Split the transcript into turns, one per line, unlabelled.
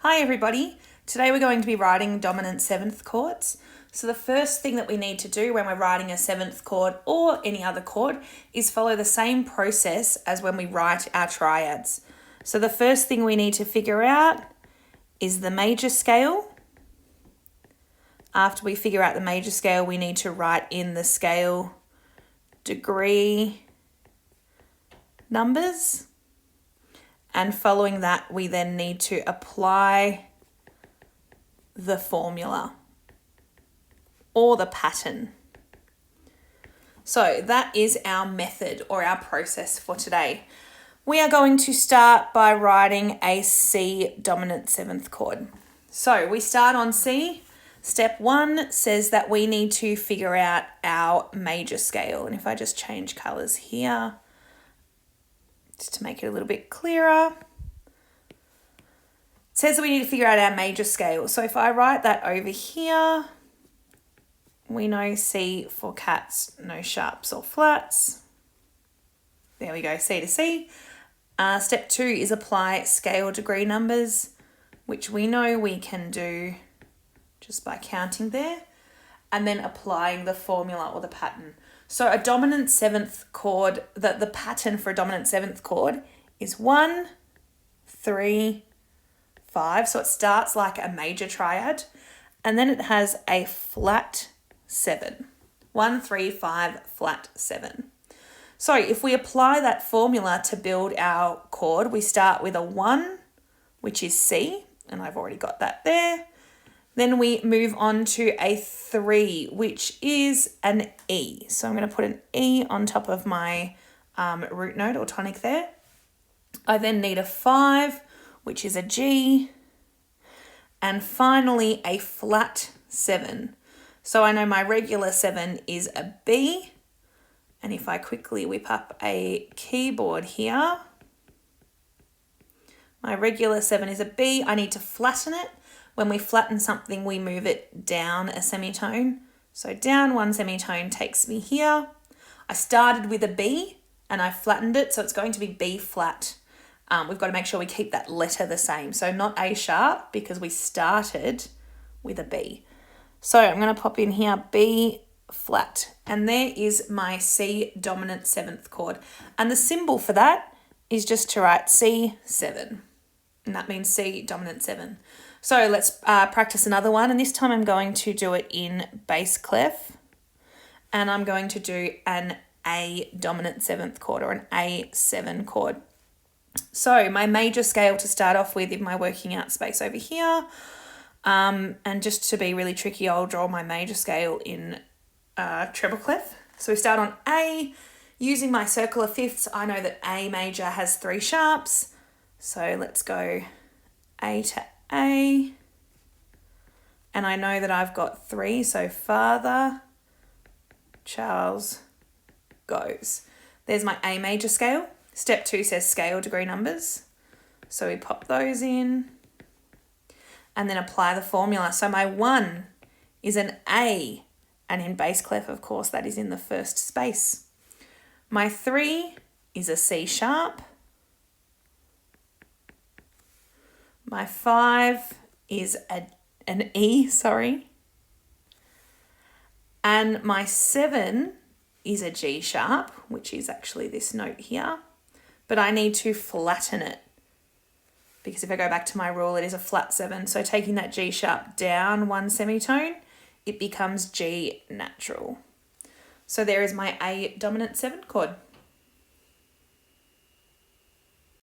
Hi everybody, today we're going to be writing dominant seventh chords. So the first thing that we need to do when we're writing a seventh chord or any other chord is follow the same process as when we write our triads. So the first thing we need to figure out is the major scale. After we figure out the major scale, we need to write in the scale degree numbers. And following that, we then need to apply the formula or the pattern. So that is our method or our process for today. We are going to start by writing a C dominant seventh chord. So we start on C. Step 1 says that we need to figure out our major scale. And if I just change colours here, just to make it a little bit clearer. It says that we need to figure out our major scale. So if I write that over here, we know C for cats, no sharps or flats. There we go, C to C. Step 2 is apply scale degree numbers, which we know we can do just by counting there, and then applying the formula or the pattern. So a dominant seventh chord, the pattern for a dominant seventh chord is 1, 3, 5. So it starts like a major triad, and then it has a flat 7. 1, 3, 5, flat 7. So if we apply that formula to build our chord, we start with a 1, which is C, and I've already got that there. Then we move on to a 3, which is an E. So I'm going to put an E on top of my root note or tonic there. I then need a 5, which is a G. And finally a flat 7. So I know my regular 7 is a B. And if I quickly whip up a keyboard here, my regular 7 is a B. I need to flatten it. When we flatten something, we move it down a semitone. So down 1 semitone takes me here. I started with a B and I flattened it, so it's going to be B flat. We've got to make sure we keep that letter the same. So not A sharp because we started with a B. So I'm going to pop in here B flat. And there is my C dominant seventh chord. And the symbol for that is just to write C7. And that means C dominant 7. So let's practice another one. And this time I'm going to do it in bass clef. And I'm going to do an A dominant seventh chord or an A7 chord. So my major scale to start off with in my working out space over here. And just to be really tricky, I'll draw my major scale in treble clef. So we start on A. Using my circle of fifths, I know that A major has 3 sharps. So let's go A to A. And I know that I've got 3. So Father, Charles, goes. There's my A major scale. Step 2 says scale degree numbers. So we pop those in and then apply the formula. So my 1 is an A, and in bass clef, of course, that is in the first space. My 3 is a C sharp. My 5 is an E, And my 7 is a G sharp, which is actually this note here. But I need to flatten it because if I go back to my rule, it is a flat 7. So taking that G sharp down 1 semitone, it becomes G natural. So there is my A dominant 7 chord.